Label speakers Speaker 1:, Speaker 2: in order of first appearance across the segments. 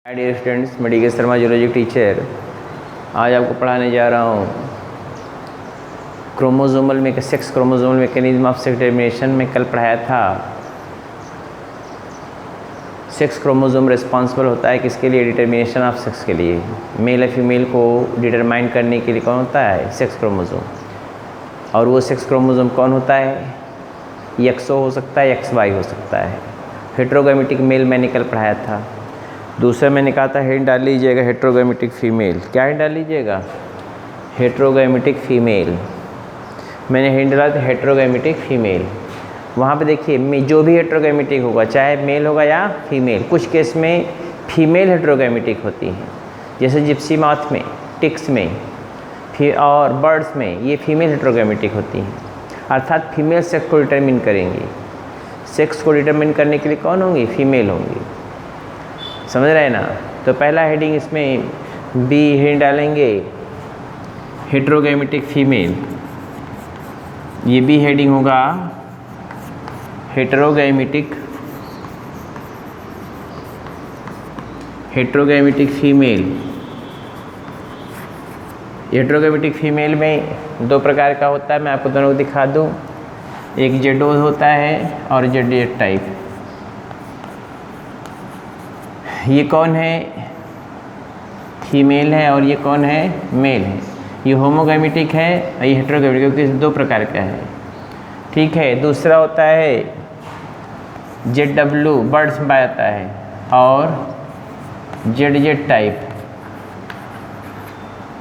Speaker 1: Hi dear students, मैं DK. Sharma zoology teacher. आज आपको पढ़ाने जा रहा हूँ क्रोमोसोमल में sex chromosomal mechanism of sex determination में कल पढ़ाया था। सेक्स क्रोमोसोम रिस्पॉन्सिबल होता है किसके लिए? डिटरमिनेशन ऑफ सेक्स के लिए। मेल या फीमेल को डिटरमाइन करने के लिए कौन होता है? Sex chromosome. और वो सेक्स क्रोमोसोम कौन होता है? XO हो सकता है, XY हो सकता है। हेट्रोगैमेटिक मेल मैंने कल पढ़ाया था। दूसरा मैंने कहा था हिंट डाल लीजिएगा हेट्रोगैमेटिक फीमेल। क्या हिंट डाल लीजिएगा? हेट्रोगैमेटिक फीमेल। मैंने हिंट डाला था हेट्रोगैमेटिक फीमेल। वहाँ पे देखिए जो भी हेट्रोगैमेटिक होगा, चाहे मेल होगा या फीमेल, कुछ केस में फीमेल हेट्रोगैमेटिक होती हैं, जैसे जिप्सी मॉथ में, टिक्स में, फिर और बर्ड्स में ये फीमेल हेट्रोगैमेटिक होती हैं। अर्थात फीमेल सेक्स को डिटरमिन करेंगी। सेक्स को डिटरमिन करने के लिए कौन होंगी? फीमेल होंगी। समझ रहे हैं ना? तो पहला हेडिंग इसमें बी हिंट डालेंगे हेट्रोगैमेटिक फीमेल। ये भी हेडिंग होगा हेट्रोगैमेटिक फीमेल। हेट्रोगैमेटिक फीमेल में दो प्रकार का होता है, मैं आपको दोनों को दिखा दूं। एक जेडो होता है और जेड टाइप। ये कौन है? फीमेल है और ये कौन है? मेल है। ये होमोगैमेटिक है और ये हेट्रोगैमेटिक, क्योंकि दो प्रकार का है। ठीक है। दूसरा होता है ZW, बर्ड्स में पाया जाता है, और ZZ टाइप।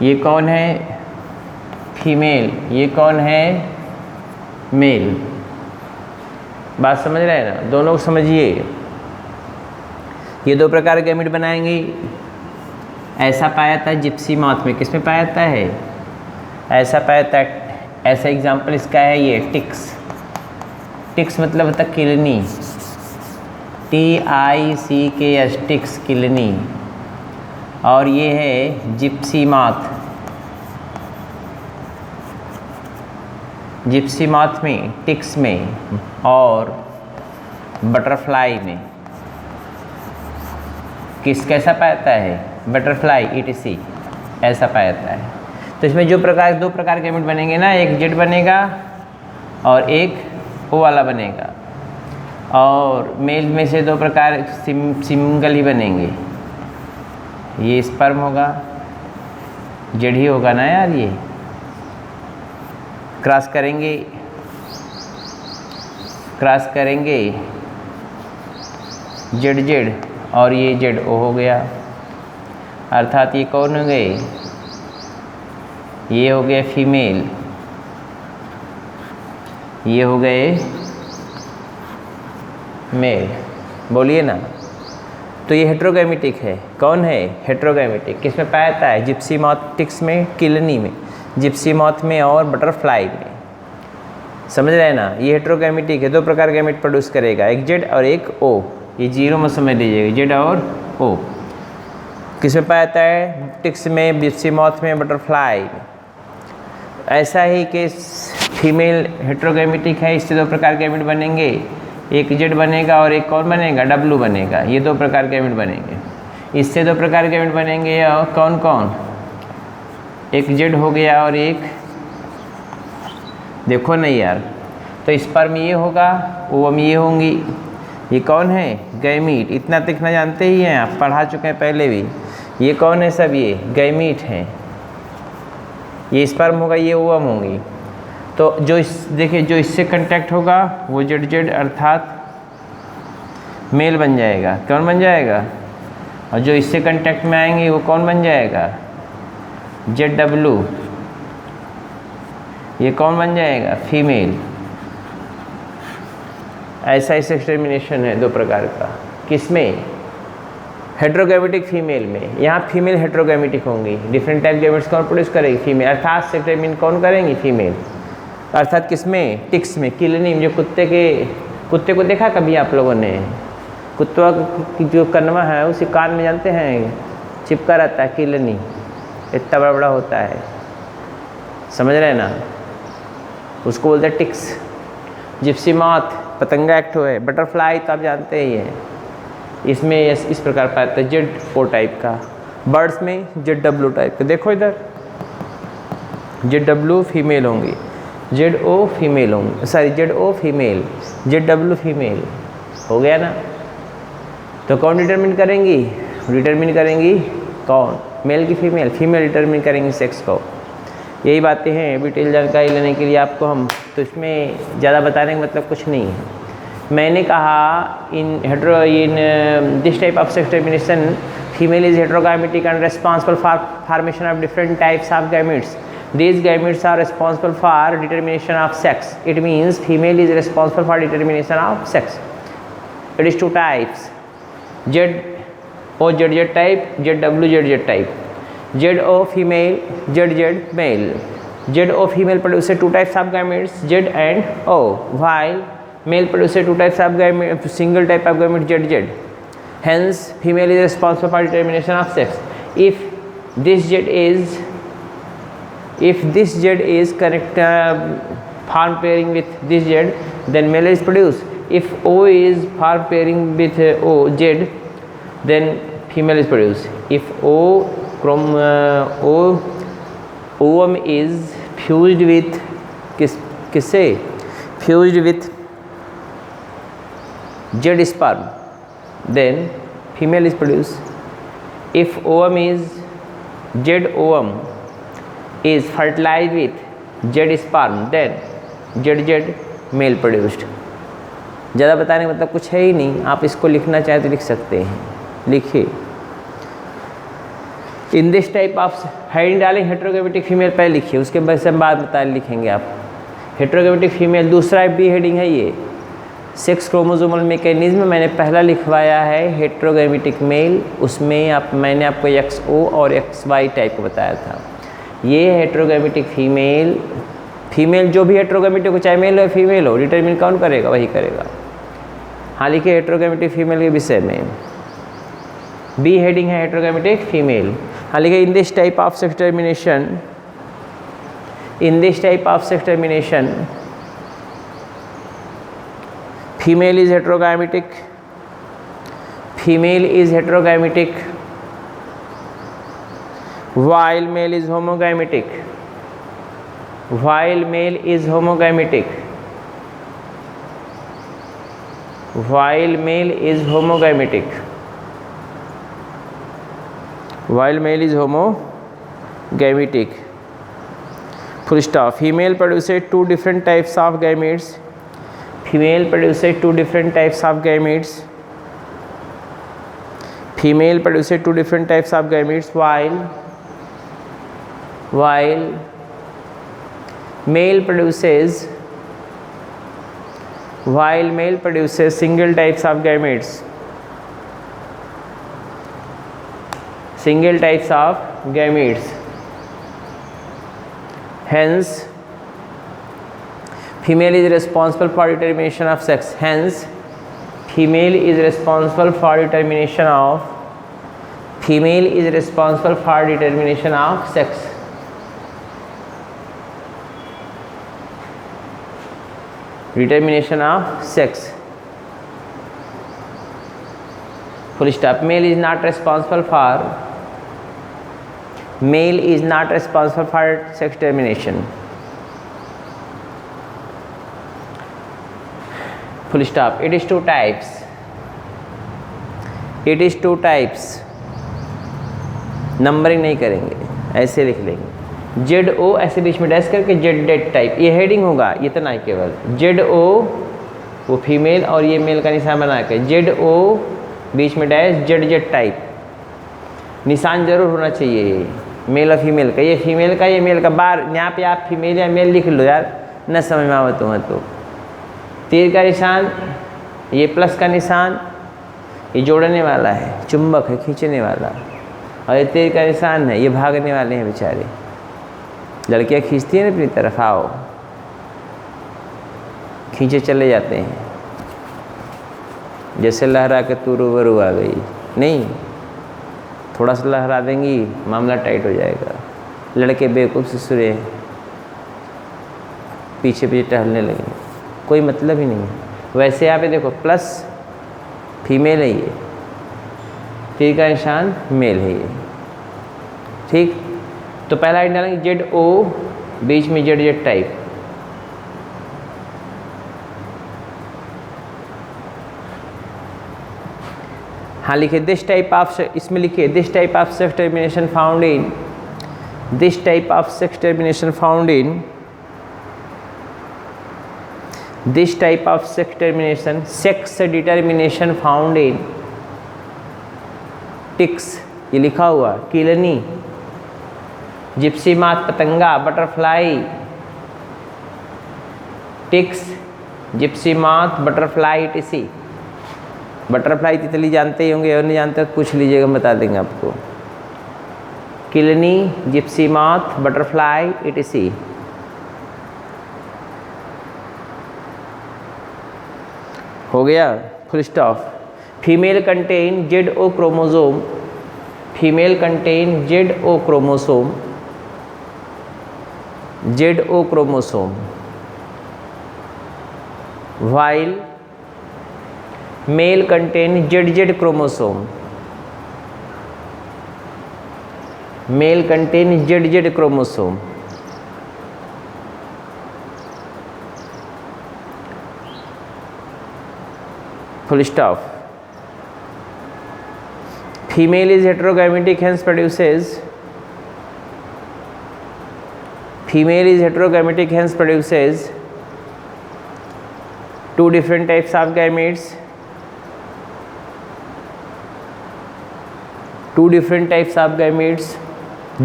Speaker 1: ये कौन है? फीमेल। ये कौन है? मेल। बात समझ रहे हैं ना? दोनों को समझिए। ये दो प्रकार के गैमेट बनाएंगे। ऐसा पाया जाता है जिप्सी मॉथ में। किस में पाया जाता है? ऐसा पाया जाता है। ऐसा एग्जाम्पल इसका है ये टिक्स। टिक्स मतलब होता है किलनी, TICKS, टिक्स, किलनी। और ये है जिप्सी मॉथ। जिप्सी मॉथ में, टिक्स में और बटरफ्लाई में कैसा पाया जाता है? बटरफ्लाई ETC ऐसा पाया जाता है। तो इसमें दो प्रकार के गैमेट बनेंगे ना, एक जेड बनेगा और एक O वाला बनेगा। और मेल में से दो प्रकार सिंगल ही बनेंगे। ये स्पर्म होगा, जेड ही होगा ना यार। ये क्रॉस करेंगे जेड और ये ZO हो गया। अर्थात ये कौन हो गए? ये हो गए फीमेल, ये हो गए मेल। बोलिए ना। तो ये हेट्रोगैमेटिक है। कौन है? हेट्रोगैमेटिक। किस में पाया जाता है? जिप्सी मॉथ, टिक्स में, किलनी में, जिप्सी मॉथ में और बटरफ्लाई में। समझ रहे हैं ना? ये हेट्रोगैमेटिक है, दो प्रकार के गैमेट प्रोड्यूस करेगा, एक जेड और एक O। ये जीरो में समझ लीजिएगा, जेड और O। किस में पाया जाता है? टिक्स में, जिप्सी मॉथ में, बटरफ्लाई में। ऐसा ही कि फीमेल हेट्रोगैमेटिक है, इससे दो प्रकार के गैमेट बनेंगे, एक जेड बनेगा और एक कौन बनेगा? W बनेगा। ये दो प्रकार के गैमेट बनेंगे। इससे दो प्रकार के गैमेट बनेंगे और कौन कौन? एक जेड हो गया और एक, देखो नहीं यार, तो स्पर्म ये होगा, ओवम ये होंगी। ये कौन है? गैमीट। इतना दिखना जानते ही हैं आप, पढ़ा चुके हैं पहले भी। ये कौन है? सब ये गैमीट हैं। ये स्पर्म होगा, ये ओवम होंगी। तो देखिए जो इससे कांटेक्ट होगा वो जेड अर्थात मेल बन जाएगा। कौन बन जाएगा? और जो इससे कांटेक्ट में आएंगे वो कौन बन जाएगा? ZW। ये कौन बन जाएगा? फीमेल। ऐसा ही सेक्स डिटरमिनेशन है दो प्रकार का। किसमें? हेट्रोगैमेटिक फीमेल में। यहाँ फीमेल हेट्रोगैमेटिक होंगी। डिफरेंट टाइप गैमेट्स कौन प्रोड्यूस करेगी? फीमेल। अर्थात सेक्स डिटरमिन कौन करेंगी? फीमेल। अर्थात किसमें? टिक्स में, किलनी में। जो कुत्ते को देखा कभी आप लोगों ने? कुत्ता की जो कनवा है उसी कान में जानते हैं चिपका रहता है, किलनी। इतना बड़ा बड़ा होता है। समझ रहे हैं ना? उसको बोलते हैं टिक्स। जिप्सी मॉथ पतंगा एक्ट है। बटरफ्लाई तो आप जानते ही हैं। इसमें इस प्रकार पाया था ZO टाइप का, बर्ड्स में ZW टाइप का। देखो इधर ZW फीमेल होंगी, ZO फीमेल होंगी, sorry ZO female, ZW female, हो गया ना। तो कौन डिटरमिन करेंगी? डिटरमिन करेंगी कौन? मेल की फीमेल? फीमेल डिटरमिन करेंगी सेक्स को। यही बातें हैं डिटेल जानकारी लेने के लिए आपको हम, तो इसमें ज़्यादा बताने का मतलब कुछ नहीं है। मैंने कहा in this type of sex determination female is heterogametic and responsible for formation of different types of gametes. These gametes are responsible for determination of sex. It means female is responsible for determination of sex. It is two types, ZO ZZ type, ZW ZZ type. ZO female, ZZ male. ZO female produces two types of gametes, Z and O, while male produces two types of gametes, single type of gamete ZZ. Hence, female is responsible for determination of sex. If this Z is correct form pairing with this Z, then male is produced. If O is form pairing with Z, then female is produced. If ovum is fused with किससे? Fused with Z sperm, then female is produced. If ovum is Z ovum is fertilized with Z sperm, then ZZ male produced. ज़्यादा बताने का मतलब कुछ है ही नहीं, आप इसको लिखना चाहे तो लिख सकते हैं, लिखिए। इन दिस टाइप ऑफ हेडिंग डालें हेटेरोगैमेटिक फीमेल पहले लिखिए, उसके बाद से हम बाद बता लिखेंगे आप। हेटेरोगैमेटिक फीमेल दूसरा बी हेडिंग है ये, सेक्स क्रोमोसोमल मैकेनिज्म मैंने पहला लिखवाया है हेटेरोगैमेटिक मेल, उसमें मैंने आपको XO और XY टाइप को बताया था। ये हेटेरोगैमेटिक फीमेल जो भी हेटेरोगैमेटिक हो, चाहे मेल हो फीमेल हो, डिटरमिन कौन करेगा? वही करेगा। हाँ लिखिए हेटेरोगैमेटिक फीमेल के विषय में बी हेडिंग है हेटेरोगैमेटिक फीमेल। हाँ लिखिए इन this type of sex determination female is heterogamitic, while male is homogamitic, while male is homogamitic, while male is homogamitic, while male is homogamitic, full stop. Female produces two different types of gametes, female produces two different types of gametes, female produces two different types of gametes, while male produces single types of gametes, single types of gametes. Hence female is responsible for determination of sex. Hence female is responsible for determination of sex. Determination of sex. Full stop. Male is not responsible for sex determination. Full stop. It is two types. Numbering नहीं करेंगे, ऐसे लिख लेंगे ZO ऐसे बीच में dash करके ZZ type, ये heading होगा इतना ही केवल। ZO वो फीमेल और ये मेल का निशान बना के ZO बीच में डैश ZZ टाइप, निशान जरूर होना चाहिए मेल और फीमेल का। ये फीमेल का, ये मेल का, बार यहाँ पे आप फीमेल या मेल लिख लो यार, न समझ में आवत हो तो। तीर का निशान, ये प्लस का निशान, ये जोड़ने वाला है, चुंबक है खींचने वाला, और ये तीर का निशान है, ये भागने वाले हैं बेचारे। लड़कियां खींचती हैं ना अपनी तरफ, आओ खींचे चले जाते हैं, जैसे लहरा के तू रूबरू आ गई, नहीं थोड़ा सा लहरा देंगी मामला टाइट हो जाएगा। लड़के बेवकूफ़ से सुरे पीछे पीछे टहलने लगे, कोई मतलब ही नहीं है। वैसे यहाँ पे देखो प्लस फीमेल है, ये टी का निशान मेल है ये, ठीक। तो पहला आइटम डालेंगे जेड ओ, बीच में जेड जेड टाइप, हाँ लिखिए दिस टाइप ऑफ, इसमें लिखिए this type of sex termination found in, this type of sex termination found in, this type of sex termination, sex determination found in ticks, ये लिखा हुआ, किलनी, gypsy moth पतंगा, butterfly, ticks, gypsy moth, butterfly, टिसी। Butterfly तितली जानते ही होंगे, और नहीं जानते तो पूछ लीजिएगा, बता देंगे आपको। किलनी, जिप्सी मात, बटरफ्लाई, इटिसी। हो गया, full stop. Female contain Z O chromosome, female contain Z O chromosome, Z O chromosome, while male contain ZZ chromosome, male contain ZZ chromosome, full stop. Female is heterogametic, hence produces, female is heterogametic, hence produces two different types of gametes, two different types of gametes,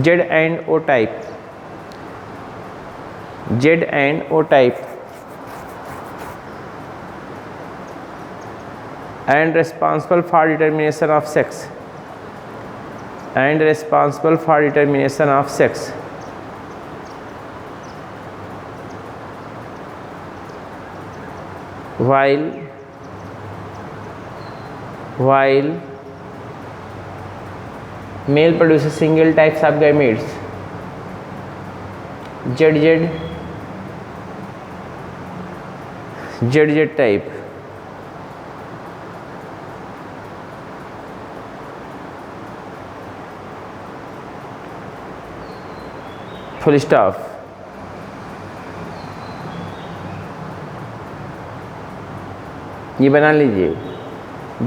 Speaker 1: Z and O type, Z and O type, and responsible for determination of sex, and responsible for determination of sex. While male produces single types of gametes, ZZ type, full stop. ये बना लीजिए,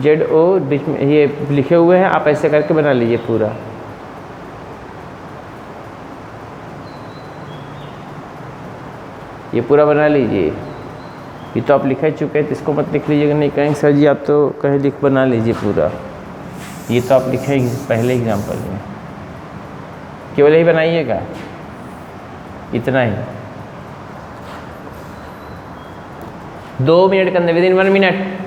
Speaker 1: Z O बीच में ये लिखे हुए हैं, आप ऐसे करके बना लीजिए पूरा। ये पूरा बना लीजिए, ये तो आप लिख ही चुके हैं, तो इसको मत लिख लीजिएगा, नहीं कहेंगे सर जी आप तो कहीं लिख, बना लीजिए पूरा। ये तो आप लिखे पहले एग्जाम्पल में, केवल यही बनाइएगा, इतना ही। 2 मिनट के अंदर, विदिन 1 मिनट।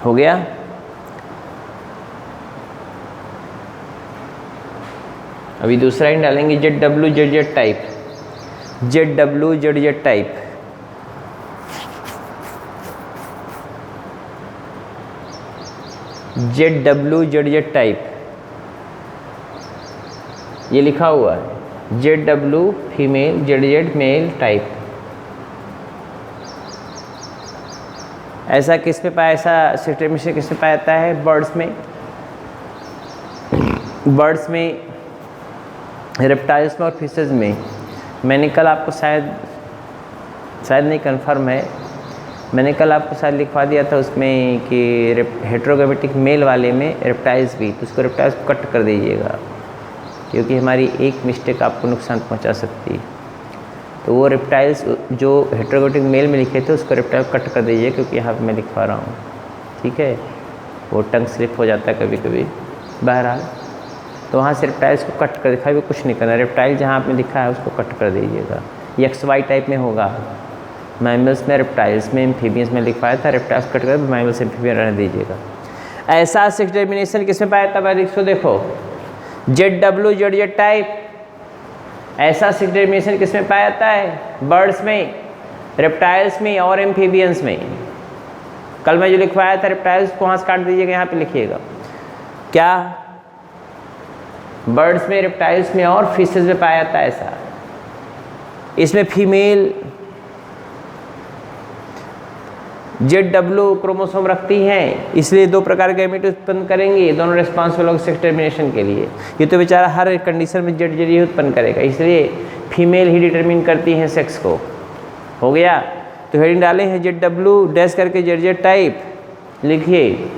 Speaker 1: हो गया। अभी दूसरा ही डालेंगे, ZW ZZ type, ZW ZZ type, ZW ZZ type, ये लिखा हुआ है, ZW female, ZZ male type. ऐसा किस में पाया, ऐसा सिस्टम किस में पाया जाता है? बर्ड्स में, बर्ड्स में, रेप्टाइल्स में और फिशेज में। मैंने कल आपको शायद नहीं कंफर्म है, मैंने कल आपको शायद लिखवा दिया था उसमें कि हेट्रोगैमेटिक मेल वाले में रेप्टाइल्स भी, तो उसको रेप्टाइल्स को कट कर दीजिएगा, क्योंकि हमारी एक मिस्टेक आपको नुकसान पहुंचा सकती है। तो वो रेप्टाइल्स जो हेट्रोगैमेटिक मेल में लिखे थे उसको रेप्टाइल कट कर दीजिए, क्योंकि यहाँ पे मैं लिखवा रहा हूँ, ठीक है। वो टंग स्लिप हो जाता है कभी कभी, बहरहाल। तो वहाँ से रेप्टाइल्स को कट कर दिखाइए, कुछ नहीं करना, रेप्टाइल जहाँ आपने लिखा है उसको कट कर दीजिएगा। XY टाइप में होगा, मैमल्स में, रेप्टाइल्स में, एम्फीबियंस में लिखवाया था, रेप्टाइल्स कट कर मैमल्स एम्फीबियन रहने दीजिएगा। ऐसा सेक्स डिटर्मिनेशन किसमें पाया जाता है? इसको देखो, ZW ZZ टाइप। ऐसा सेक्स डिटर्मिनेशन किसमें पाया जाता है? बर्ड्स में, रेप्टाइल्स में और एम्फीबियंस में। कल मैं जो लिखवाया था रेप्टाइल्स को वहाँ से काट दीजिएगा, यहाँ पे लिखिएगा क्या? बर्ड्स में, रेप्टाइल्स में और फिशेज में पाया जाता है ऐसा। इसमें फीमेल ZW क्रोमोसोम रखती हैं, इसलिए 2 प्रकार के गैमेट उत्पन्न करेंगे, दोनों रिस्पॉन्सिबल होंगे सेक्स डिटर्मिनेशन के लिए। ये तो बेचारा हर कंडीशन में ZZ ही उत्पन्न करेगा, इसलिए फीमेल ही डिटरमिन करती हैं सेक्स को। हो गया? तो हेडिंग डाले हैं ZW डैश करके ZZ टाइप, लिखिए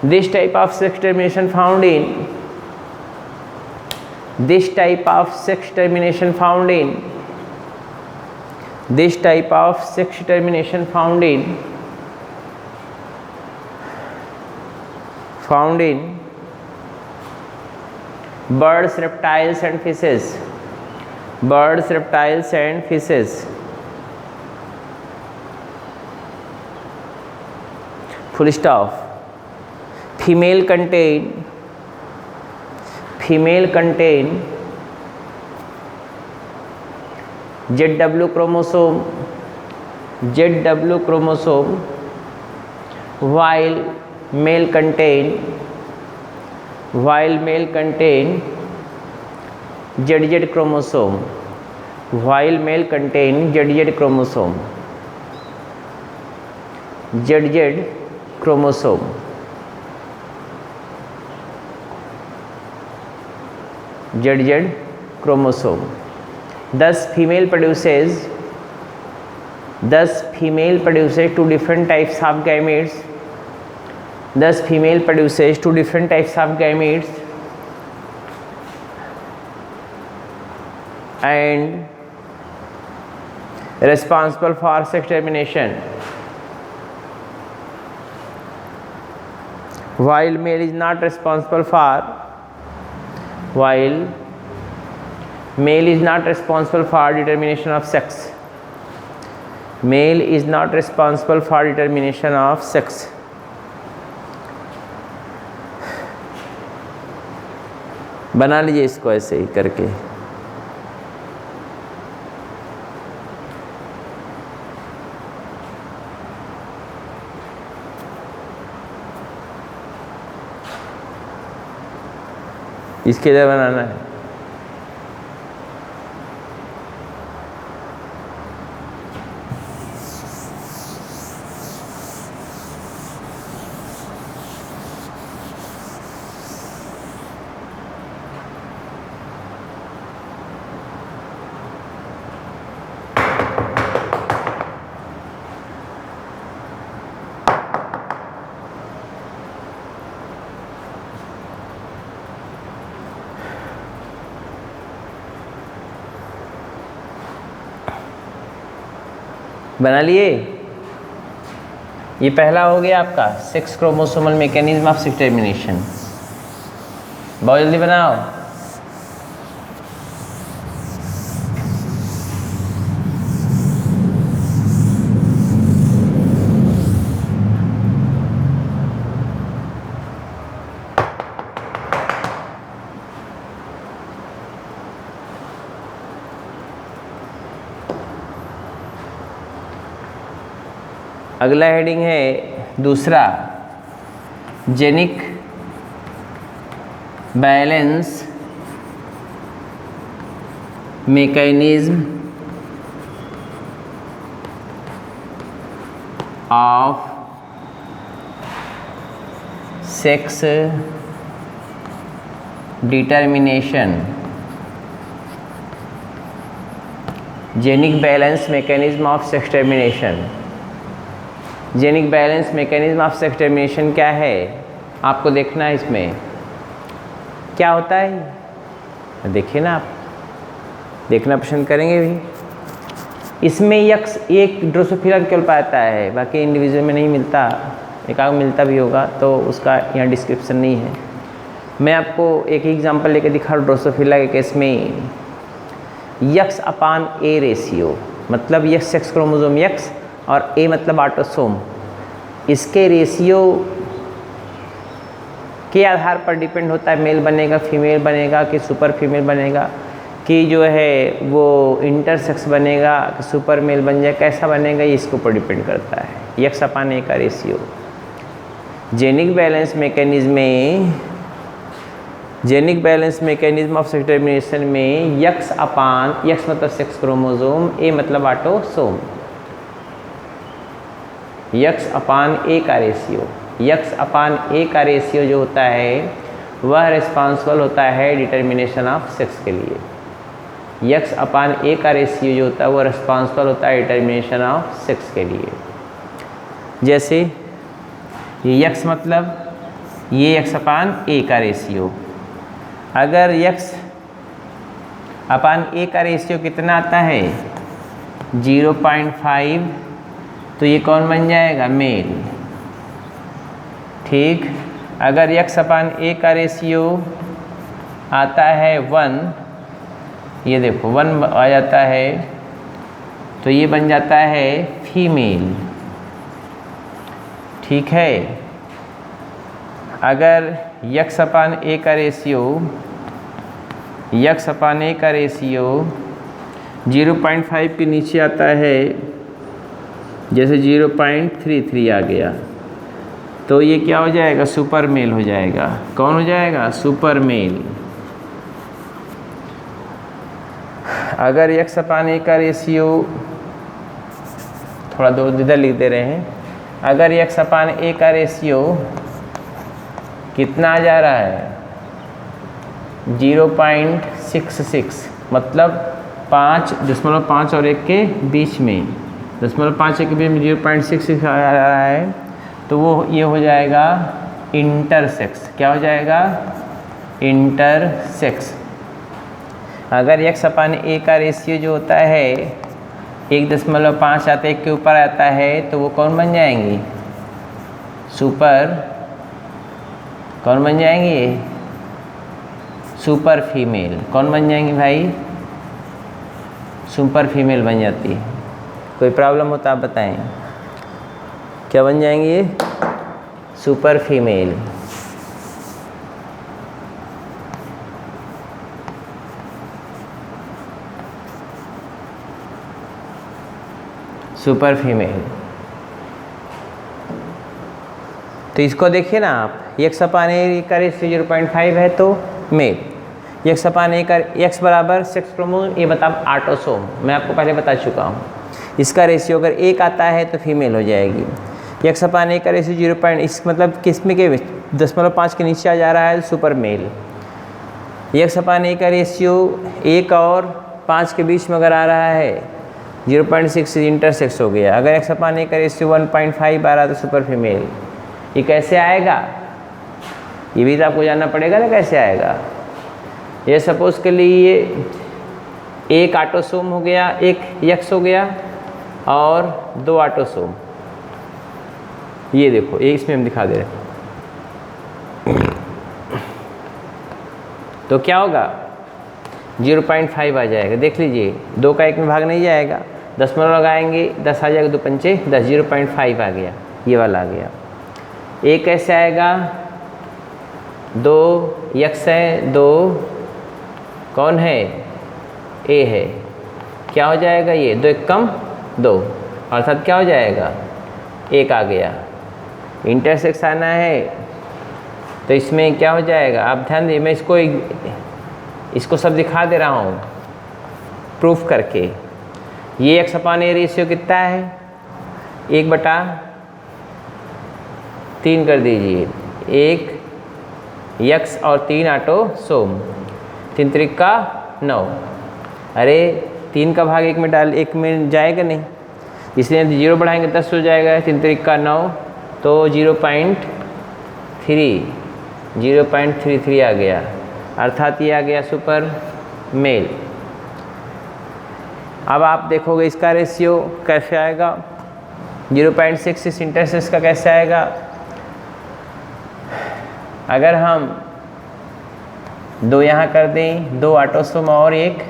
Speaker 1: this type of sex determination found in, this type of sex determination found in, this type of sex determination found in birds, reptiles and fishes, birds, reptiles and fishes. Full stop. Female contain ZW chromosome, while male contain ZZ chromosome, while male contain ZZ chromosome, ZZ chromosome. ZZ chromosome. Thus female produces 2 different types of gametes. Thus female produces 2 different types of gametes and responsible for sex determination, while male is not responsible for determination of sex. Male is not responsible for determination of sex. बना लीजिए इसको ऐसे ही करके। इसके लिए बनाना है। बना लिए? ये पहला हो गया आपका sex chromosomal mechanism of sex determination. बहुत जल्दी बनाओ। अगला हेडिंग है दूसरा, genic balance mechanism of sex determination. Genic balance mechanism of sex determination. Genic balance mechanism of sex determination क्या है आपको देखना है। इसमें क्या होता है देखिए ना, आप देखना पसंद करेंगे भी। इसमें एक ड्रोसोफिला केवल पाता है, बाकी इंडिविजुअल में नहीं मिलता। एक आग मिलता भी होगा तो उसका यहाँ डिस्क्रिप्शन नहीं है। मैं आपको एक एग्जांपल लेके दिखा रहा हूँ ड्रोसोफिला के केस में। x/a रेशियो मतलब यह सेक्स क्रोमोसोम एक्स और ए मतलब ऑटोसोम, इसके रेशियो के आधार पर डिपेंड होता है, मेल बनेगा फीमेल बनेगा कि सुपर फीमेल बनेगा, कि जो है वो इंटरसेक्स बनेगा, सुपर मेल बन जाए, कैसा बनेगा ये इसके ऊपर डिपेंड करता है। एक्स अपान ए का ratio genic balance mechanism of sex determination में एक्स अपान एक्स मतलब सेक्स क्रोमोसोम, ए मतलब ऑटोसोम, एक्स अपान ए का रेशियो, एक्स अपान ए का रेशियो जो होता है वह रिस्पॉन्सिबल होता है डिटर्मिनेशन ऑफ सेक्स के लिए। एक्स अपान ए का रेशियो जो होता है वो रिस्पॉन्सिबल होता है डिटर्मिनेशन ऑफ सेक्स के लिए। जैसे ये एक्स मतलब ये एक्स अपान ए का रेशियो, अगर एक्स अपान ए का रेशियो कितना आता है 0.5, तो ये कौन बन जाएगा मेल। ठीक, अगर एक्स अपान ए का रेशियो आता है 1, ये देखो 1 आ जाता है, तो ये बन जाता है फीमेल। ठीक है, अगर एक्स अपान ए का रेशियो 0.5 के नीचे आता है, जैसे 0.33 आ गया, तो ये क्या हो जाएगा सुपर मेल हो जाएगा। कौन हो जाएगा सुपर मेल। अगर एक्स अपान ए का रेशियो थोड़ा दो इधर लिख दे रहे हैं, अगर एक्स अपान ए का रेशियो कितना आ जा रहा है 0.66, मतलब 5.5 और 1 के बीच में, 0.5 के बीच में 0.66 आ रहा है, तो वो ये हो जाएगा इंटरसेक्स। क्या हो जाएगा इंटरसेक्स। अगर एक्स अपान ए का रेशियो जो होता है 1.5 आता है, 1 के ऊपर आता है, तो वो कौन बन जाएंगी सुपर, कौन बन जाएंगी सुपर फीमेल। कौन बन जाएंगी भाई सुपर फीमेल बन जाती है। कोई प्रॉब्लम हो तो आप बताएं, क्या बन जाएंगी ये सुपर फीमेल। Super female. तो इसको देखिए ना आप, एक्स अपान ए का रेशियो 0.5 है तो मेल, एक्स अपान ए का एक्स बराबर सेक्स क्रोमोसोम, ये बता ऑटोसोम, मैं आपको पहले बता चुका हूँ। इसका रेशियो अगर 1 आता है तो फीमेल हो जाएगी। एक्स अपान ए का रेशियो 0. इस मतलब किस में के 0.5 के नीचे आ जा रहा है super mail. X upon A का रेशियो 1 और 5 के बीच में अगर आ रहा है 0.6 इंटरसेक्स हो गया। अगर एक्स अपान ए का रेशियो 1.5 आ रहा है तो सुपर फीमेल। ये कैसे आएगा, ये भी तो आपको जानना पड़ेगा ना कैसे आएगा। ये सपोज के लिए एक ऑटोसोम हो गया, एक एक्स हो गया और 2 ऑटोसोम। ये देखो, ये इसमें हम दिखा दे रहे हैं। तो क्या होगा 0.5 आ जाएगा। देख लीजिए 2 का 1 में भाग नहीं जाएगा, 10 लगाएंगे 10 आ जाएगा, 2 पंचे 10, 0.5 आ गया, ये वाला आ गया। एक कैसे आएगा 2 एक्स है, 2 कौन है ए है, क्या हो जाएगा ये 2 1 कम 2, अर्थात क्या हो जाएगा 1 आ गया। इंटरसेक्स आना है तो इसमें क्या हो जाएगा, आप ध्यान दीजिए, मैं इसको सब दिखा दे रहा हूँ प्रूफ करके। ये एक्स अपान ए रेशियो कितना है 1/3 कर दीजिए, 1 एक्स और 3 ऑटोसोम, 3 त्रिका 9। अरे 3 का भाग 1 में डाल 1 में जाएगा नहीं, इसलिए 0 बढ़ाएंगे 10 हो जाएगा, 3 त्रिका 9, तो 0.33 आ गया, अर्थात ये आ गया सुपर मेल। अब आप देखोगे इसका रेशियो कैसे आएगा, 0.66 इंटरसेक्स का कैसे आएगा। अगर हम 2 यहाँ कर दें, 2 ऑटोसोम और 1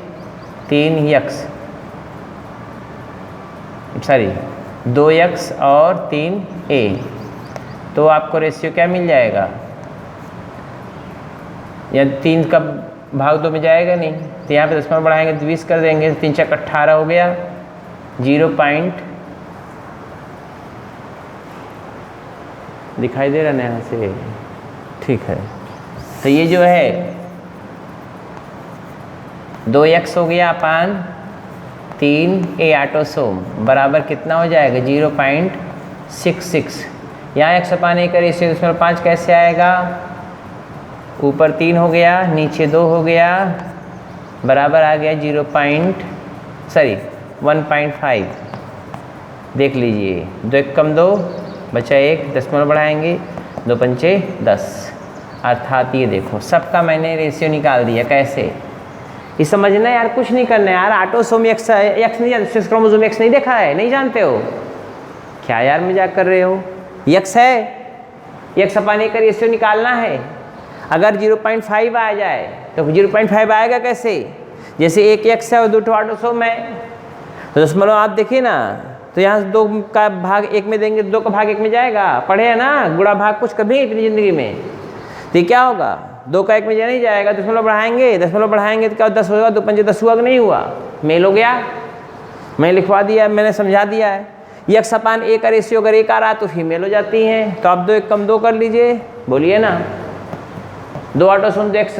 Speaker 1: 3 एक्स, सॉरी 2x और 3a, तो आपको रेशियो क्या मिल जाएगा, या 3 का भाग 2 में जाएगा नहीं, तो यहाँ पे दशमलव बढ़ाएंगे तो 20 कर देंगे, 3 चक 18 हो गया, 0 पॉइंट दिखाई दे रहा है यहाँ से, ठीक है। तो ये जो है 2x हो गया अपान 3a ऑटोसोम बराबर कितना हो जाएगा 0.66। यहाँ x अपान a का रेशियो 5 कैसे आएगा, ऊपर 3 हो गया नीचे 2 हो गया, बराबर आ गया 1.5। देख लीजिए 2 एक कम 2 बचा 1, दशमलव बढ़ाएंगे 2 पंचे 10, अर्थात ये देखो सबका मैंने रेशियो निकाल दिया। कैसे, ये समझना यार, कुछ नहीं करना यार। ऑटोसोम एक्स नहीं जानते, सेक्स क्रोमोसोम एक्स नहीं देखा है, नहीं जानते हो क्या यार, मजाक कर रहे हो। एक्स है, एक्स अपान ए का रेशियो निकालना है। अगर 0.5 आ जाए तो 0.5 आएगा कैसे, जैसे एक एक्स है और 2 ऑटोसोम है, तो दशमलव आप देखिए ना, तो यहाँ 2 का भाग 1 में देंगे, 2 का भाग 1 में जाएगा, पढ़े है ना गुणा भाग कुछ कभी अपनी ज़िंदगी में। तो क्या होगा, 2 का 1 में नहीं जाएगा, दशमलव बढ़ाएंगे तो क्या 10 होगा, 2 पंजे 10 हुआ कि नहीं हुआ, मेल हो गया। मैं लिखवा दिया, मैंने समझा दिया है। एक्स अपान ए का रेशियो अगर 1 आ रहा तो फीमेल हो जाती हैं, तो आप 2 1 कम 2 कर लीजिए, बोलिए ना। 2 ऑटोसोम 2 एक्स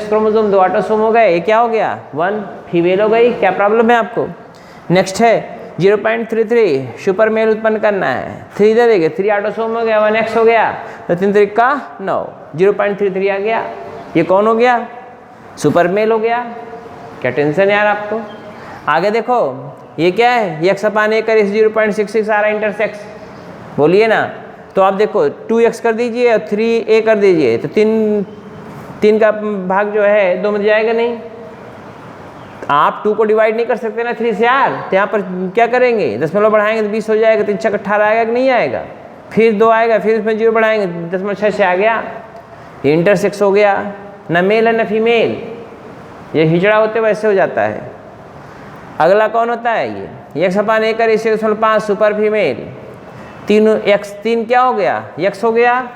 Speaker 1: क्रोमोसोम 2 ऑटोसोम हो गए, ये क्या हो गया 1 फीमेल हो गई। क्या प्रॉब्लम है आपको। नेक्स्ट है 0.33 सुपर मेल उत्पन्न करना है, 3 दे देंगे, 3 ऑटोसोम हो गया, 1x हो गया, तो 3 3 का 9, 0.33 आ गया। ये कौन हो गया, सुपर मेल हो गया। क्या टेंशन यार आपको। आगे देखो ये क्या है, x अपान ए का 0.66 आ रहा है इंटरसेक्स, बोलिए ना। तो आप देखो 2x कर दीजिए और 3a कर दीजिए, तो 3 का भाग जो है 2 में जाएगा नहीं। आप 2 को डिवाइड नहीं कर सकते ना 3 से यार, तो यहाँ पर क्या करेंगे, दशमलव बढ़ाएंगे तो 20 हो जाएगा, 3 छक 18 आएगा कि नहीं आएगा, फिर 2 आएगा, फिर इसमें 0 बढ़ाएंगे 0.6 से आ गया, ये इंटरसेक्स हो गया। न मेल है न फीमेल, ये हिजड़ा होते वैसे हो जाता है। अगला कौन होता है, ये एक्स अपान ए का रेशियो 5 सुपर फीमेल, 3 क्या हो गया, एक्स हो गया,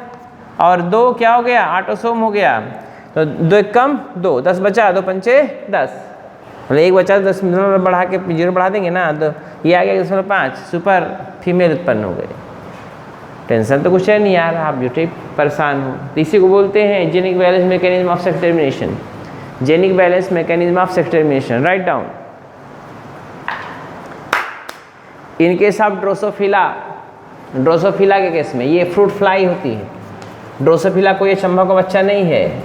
Speaker 1: और 2 क्या हो गया, ऑटोसोम हो गया। तो 2 1 कम 2, 10 बचा, 2 पंचे 10, मतलब 1 बचा, 10 बढ़ा के 0 बढ़ा देंगे ना, तो ये आ गया 0.5 सुपर फीमेल उत्पन्न हो गए। टेंशन तो कुछ है नहीं यार, आप जो परेशान हो। तो इसी को बोलते हैं genic balance mechanism of sex termination. Genic balance mechanism of sex termination, right down. In case of Drosophila के केस में ये फ्रूट फ्लाई होती है। ड्रोसोफिला कोई चंबा का बच्चा नहीं है,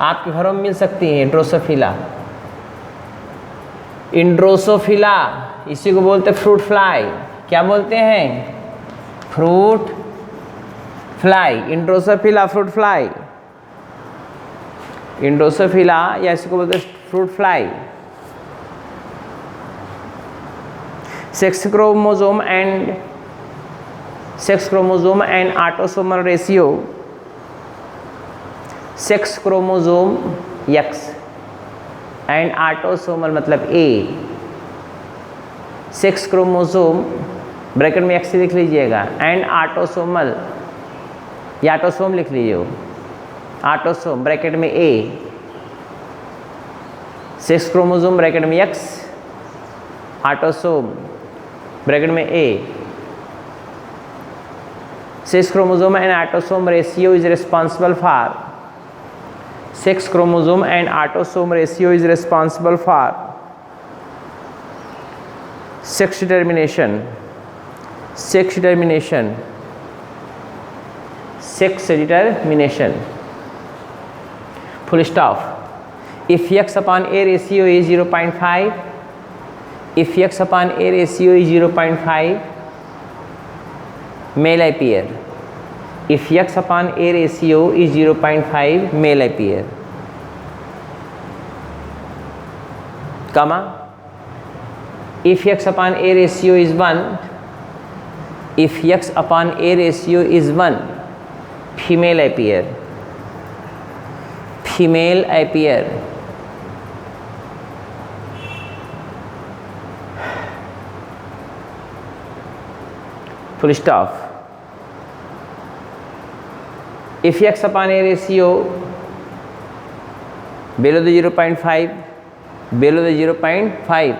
Speaker 1: आपके घरों में मिल सकती है ड्रोसोफिला। इंड्रोसोफिला इसी को बोलते हैं फ्रूट फ्लाई। क्या बोलते हैं, फ्रूट फ्लाई। इंड्रोसोफिला फ्रूट फ्लाई, इंड्रोसोफिला या इसी को बोलते हैं fruit fly. Sex chromosome and autosomal ratio, sex chromosome x and autosomal मतलब ए, सेक्स क्रोमोसोम ब्रैकेट में एक्स लिख लीजिएगा, एंड ऑटोसोमल या ऑटोसोम लिख लीजिए, ऑटोसोम ब्रैकेट में ए, सेक्स क्रोमोसोम ब्रैकेट में एक्स, ऑटोसोम ब्रैकेट में A. Sex chromosome and autosome ratio is responsible for, sex chromosome and autosome ratio is responsible for sex determination full stop. If x upon a ratio is 0.5, if x upon a ratio is 0.5, male appear. If x upon a ratio is 0.5, male appear, comma, if x upon a ratio is 1, if x upon a ratio is 1, female appear, female appear. Full stop. If x upon a ratio below the 0.5, below the 0.5,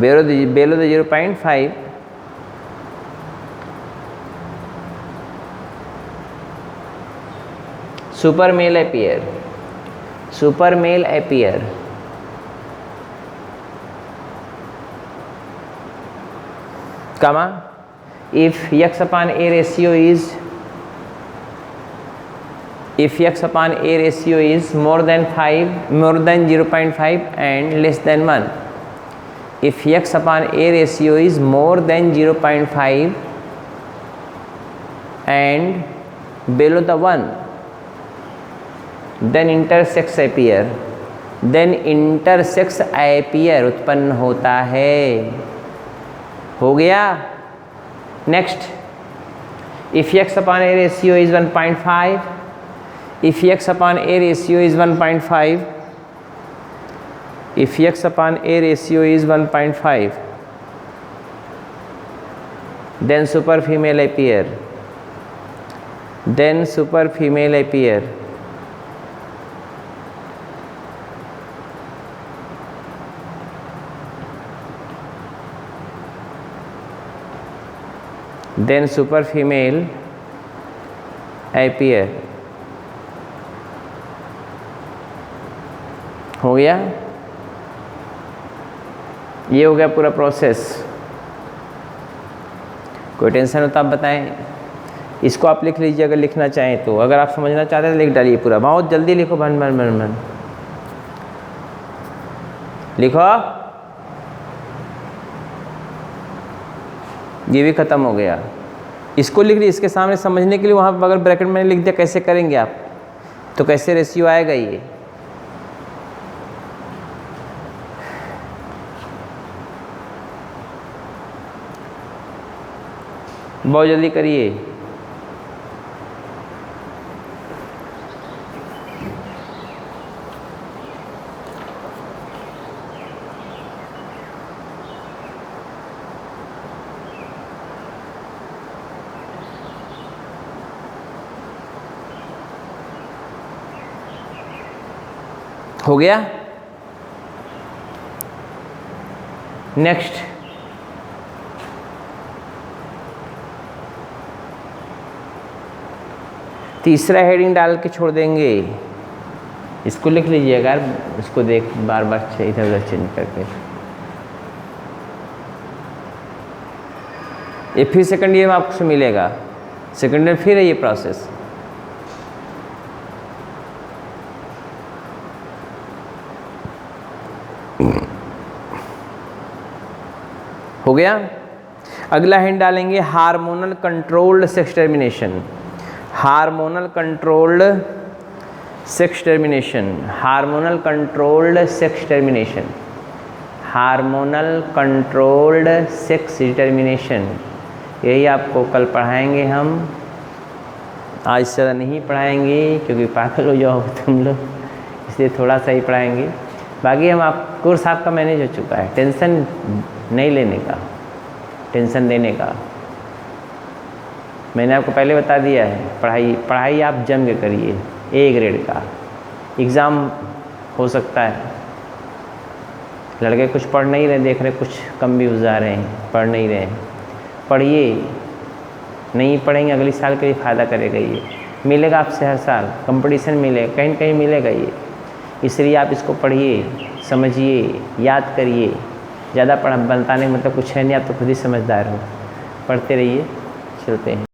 Speaker 1: below the 0.5, super male appear, comma, if x upon a ratio is more than 0.5 and less than 1, if x upon a ratio is more than 0.5 and below the 1, then intersex appear उत्पन्न होता है. हो गया. Next, if x upon a ratio is 1.5, if x upon a ratio is 1.5, if x upon a ratio is 1.5, then super female appear, then super female appear. हो गया. ये हो गया पूरा प्रोसेस. कोई टेंशन हो तो आप बताएं. इसको आप लिख लीजिए अगर लिखना चाहें तो. अगर आप समझना चाहते हैं तो लिख डालिए पूरा. बहुत जल्दी लिखो. भन भन भन भन लिखो. ये भी ख़त्म हो गया. इसको लिख लीजिए. इसके सामने समझने के लिए वहाँ अगर ब्रैकेट में लिख दिया कैसे करेंगे आप, तो कैसे रेशियो आएगा ये. बहुत जल्दी करिए. हो गया. नेक्स्ट, तीसरा हेडिंग डाल के छोड़ देंगे. इसको लिख लीजिएगा. इसको देख बार बार इधर उधर चेंज करके. ये फिर सेकंड ईयर में आपको मिलेगा. सेकंड ईयर फिर है ये प्रोसेस. हो गया. अगला हेड डालेंगे hormonal controlled sex termination. Hormonal controlled sex termination. Hormonal controlled sex termination. Hormonal controlled sex determination. यही आपको कल पढ़ाएंगे हम. आज से ज़्यादा नहीं पढ़ाएंगे क्योंकि पागल हो जाओ तुम लोग, इसलिए थोड़ा सा ही पढ़ाएंगे. बाकी हम कोर्स आपका मैनेज हो चुका है. टेंशन नहीं लेने का, टेंशन देने का. मैंने आपको पहले बता दिया है. पढ़ाई आप जम के करिए. ए ग्रेड का एग्ज़ाम हो सकता है. लड़के कुछ पढ़ नहीं रहे, देख रहे कुछ कम भी जा रहे हैं, पढ़ नहीं रहे हैं. पढ़िए. नहीं पढ़ेंगे अगले साल के लिए फ़ायदा करेगा. ये मिलेगा आपसे हर साल. कंपटीशन मिलेगा, कहीं न कहीं मिलेगा ये. इसलिए आप इसको पढ़िए, समझिए, याद करिए. ज़्यादा पढ़ बनता नहीं मतलब कुछ है नहीं. आप तो खुद ही समझदार हो. पढ़ते रहिए. चलते हैं.